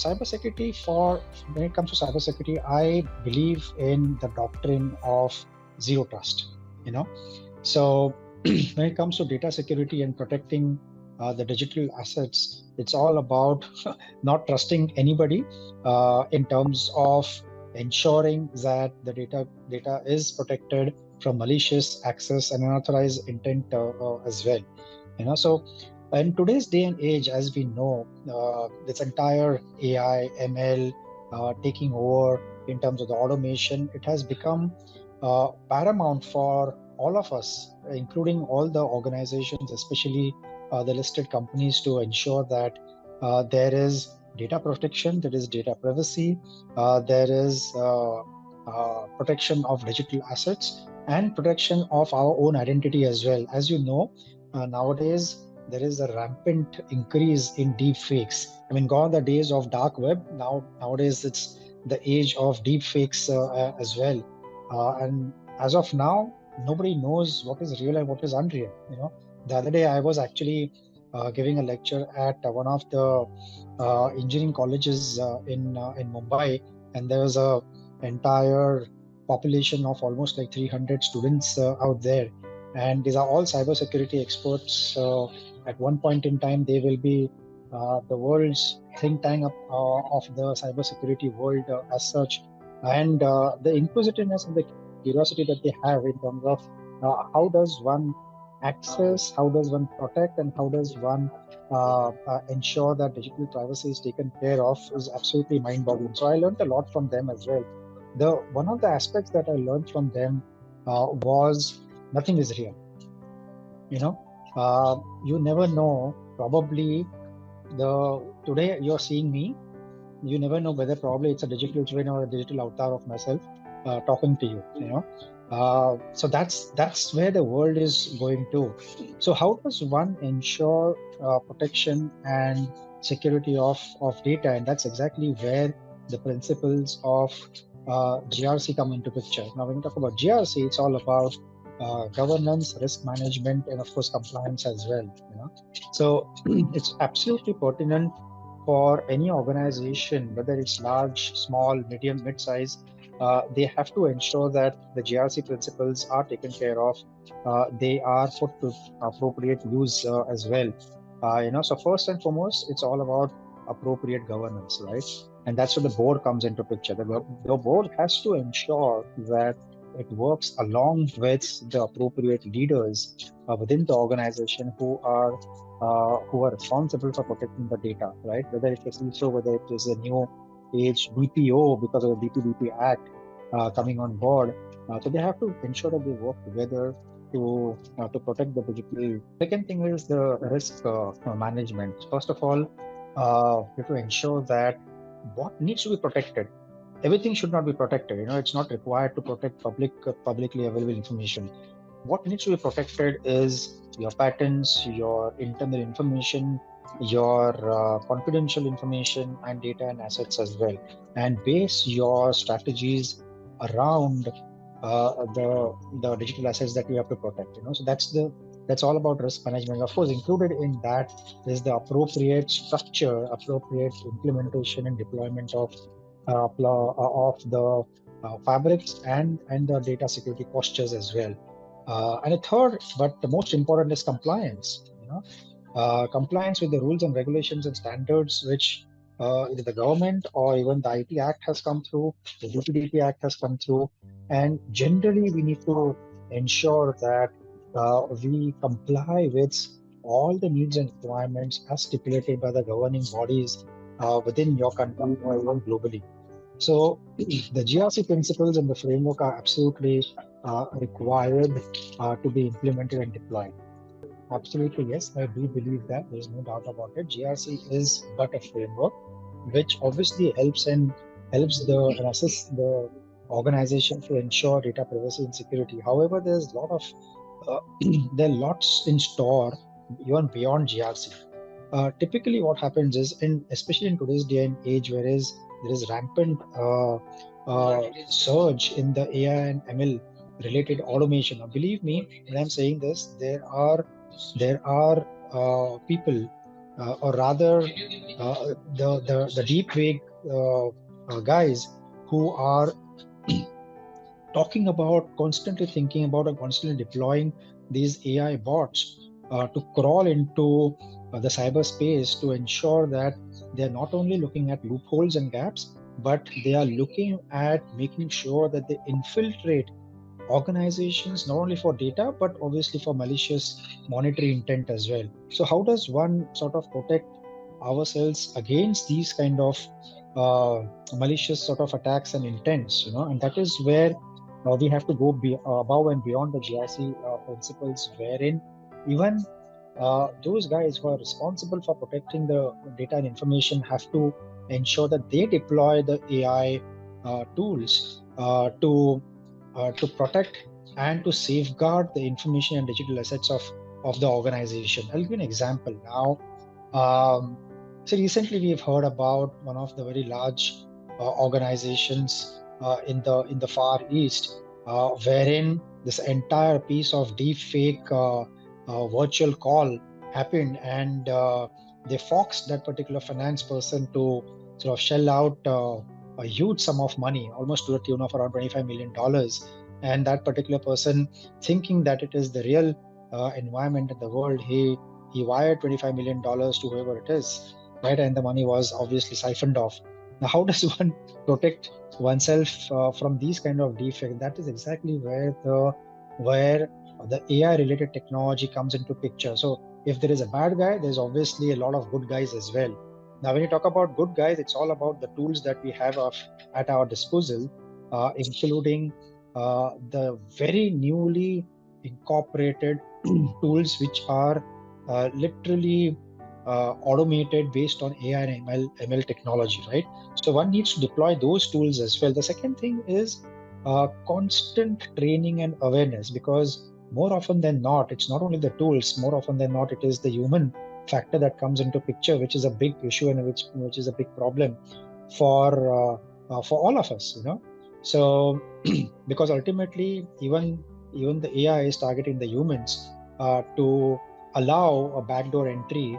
cybersecurity, when it comes to cybersecurity, I believe in the doctrine of zero trust. So when it comes to data security and protecting the digital assets, it's all about not trusting anybody in terms of ensuring that the data is protected from malicious access and unauthorized intent as well. So in today's day and age, as we know, this entire AI, ML taking over in terms of the automation, it has become paramount for all of us, including all the organizations, especially the listed companies, to ensure that there is data protection, there is data privacy, there is protection of digital assets, and protection of our own identity as well. As you know, nowadays there is a rampant increase in deep fakes. I mean, gone the days of dark web. Nowadays it's the age of deep fakes as well. And as of now, nobody knows what is real and what is unreal. The other day I was actually giving a lecture at one of the engineering colleges in Mumbai, and there was a entire population of almost like 300 students out there, and these are all cybersecurity experts. At one point in time, they will be the world's think tank of the cybersecurity world as such, and the inquisitiveness and the curiosity that they have in terms of how does one access, how does one protect, and how does one ensure that digital privacy is taken care of is absolutely mind-boggling. So I learned a lot from them as well. One of the aspects that I learned from them was nothing is real. You never know. Probably today you're seeing me. You never know whether probably it's a digital twin or a digital avatar of myself talking to you. So that's where the world is going to. So how does one ensure protection and security of data? And that's exactly where the principles of GRC come into picture. Now, when we talk about GRC, it's all about governance, risk management, and of course compliance as well. So it's absolutely pertinent for any organization, whether it's large, small, medium, mid-size. They have to ensure that the GRC principles are taken care of. They are put to appropriate use as well. So first and foremost, it's all about appropriate governance, right? And that's where the board comes into picture. The board has to ensure that it works along with the appropriate leaders within the organization who are responsible for protecting the data, right? Whether it is CISO, whether it is a new age DPO because of the DPDP Act coming on board. So they have to ensure that they work together to protect the digital. Second thing is the risk management. First of all, you have to ensure that what needs to be protected. Everything should not be protected. It's not required to protect publicly available information. What needs to be protected is your patents, your internal information, your confidential information and data and assets as well, and base your strategies around the digital assets that you have to protect. So that's all about risk management. Of course, included in that is the appropriate structure, appropriate implementation and deployment of the fabrics and the data security postures as well. And a third, but the most important, is compliance. Compliance with the rules and regulations and standards which either the government or even the IT Act has come through, the DPDP Act has come through, and generally we need to ensure that we comply with all the needs and requirements as stipulated by the governing bodies within your country or even globally. So the GRC principles and the framework are absolutely required to be implemented and deployed. Absolutely, yes, I do believe that. There's no doubt about it. GRC is but a framework which obviously helps and assists the organization to ensure data privacy and security. However, there's a lot of there are lots in store even beyond GRC. Typically, what happens is, especially in today's day and age, whereas there is rampant surge in the AI and ML related automation. Now, believe me when I'm saying this, there are people or rather the deep fake guys who are talking about, constantly thinking about, and constantly deploying these AI bots to crawl into the cyberspace to ensure that they're not only looking at loopholes and gaps, but they are looking at making sure that they infiltrate organizations not only for data but obviously for malicious monetary intent as well. So how does one sort of protect ourselves against these kind of malicious sort of attacks and intents, and that is where we have to go above and beyond the GRC principles, wherein even those guys who are responsible for protecting the data and information have to ensure that they deploy the AI tools to protect and to safeguard the information and digital assets of the organization. I'll give you an example now. So recently we've heard about one of the very large organizations in the Far East, wherein this entire piece of deep fake virtual call happened, and they foxed that particular finance person to sort of shell out a huge sum of money, almost to the tune of around $25 million. And that particular person, thinking that it is the real environment in the world, he wired $25 million to whoever it is, right? And the money was obviously siphoned off. Now, how does one protect oneself from these kind of defects? That is exactly where the AI related technology comes into picture. So if there is a bad guy, there's obviously a lot of good guys as well. Now, when you talk about good guys, it's all about the tools that we have at our disposal, including the very newly incorporated tools which are literally automated based on AI and ML technology, right? So one needs to deploy those tools as well. The second thing is constant training and awareness, because more often than not, it's not only the tools, more often than not, it is the human factor that comes into picture, which is a big issue and which is a big problem for all of us, So because ultimately, even the AI is targeting the humans to allow a backdoor entry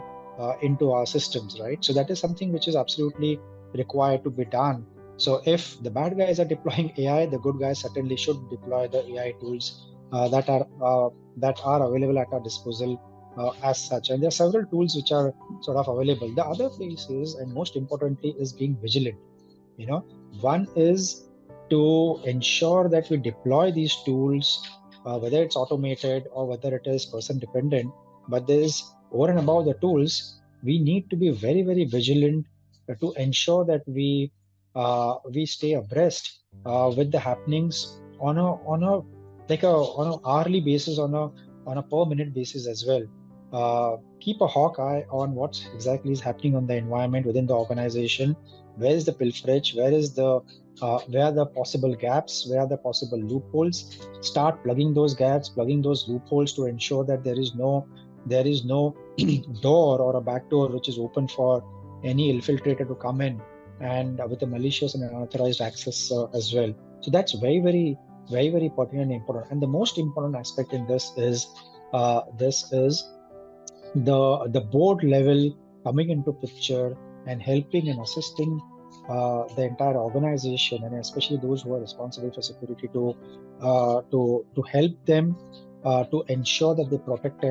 into our systems, right? So that is something which is absolutely required to be done. So if the bad guys are deploying AI, the good guys certainly should deploy the AI tools that are available at our disposal as such. And there are several tools which are sort of available. The other piece is, and most importantly, is being vigilant. One is to ensure that we deploy these tools, whether it's automated or whether it is person dependent. But there's over and above the tools, we need to be very, very vigilant to ensure that we stay abreast with the happenings on a hourly basis, on a per minute basis as well. Keep a hawk eye on what exactly is happening on the environment within the organization. Where is the pilferage? Where are the possible gaps? Where are the possible loopholes? Start plugging those gaps, plugging those loopholes to ensure that there is no door or a back door which is open for any infiltrator to come in and with a malicious and unauthorized access as well. So that's very, very, very, very pertinent and important. And the most important aspect in this is the board level coming into picture and helping and assisting the entire organization, and especially those who are responsible for security, to help them to ensure that they protect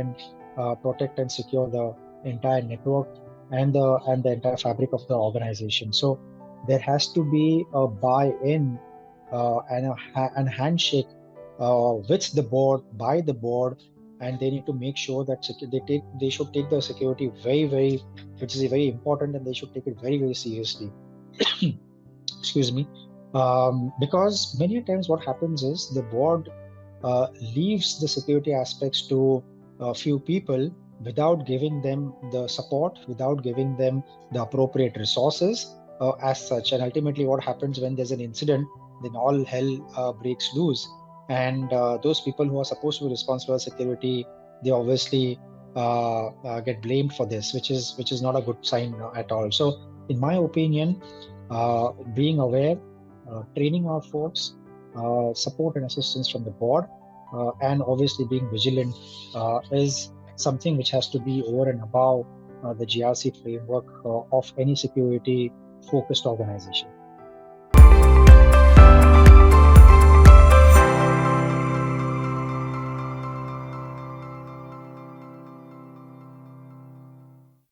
and secure the entire network and the entire fabric of the organization. So there has to be a buy-in and a handshake with the board, by the board, and they need to make sure that they should take the security very, very, which is very important, and they should take it very, very seriously. Excuse me. Because many times what happens is the board leaves the security aspects to a few people without giving them the support, without giving them the appropriate resources as such. And ultimately what happens when there's an incident, then all hell breaks loose. And those people who are supposed to be responsible for security, they obviously get blamed for this, which is not a good sign at all. So in my opinion, being aware, training our folks, support and assistance from the board, and obviously being vigilant is something which has to be over and above the GRC framework of any security focused organization.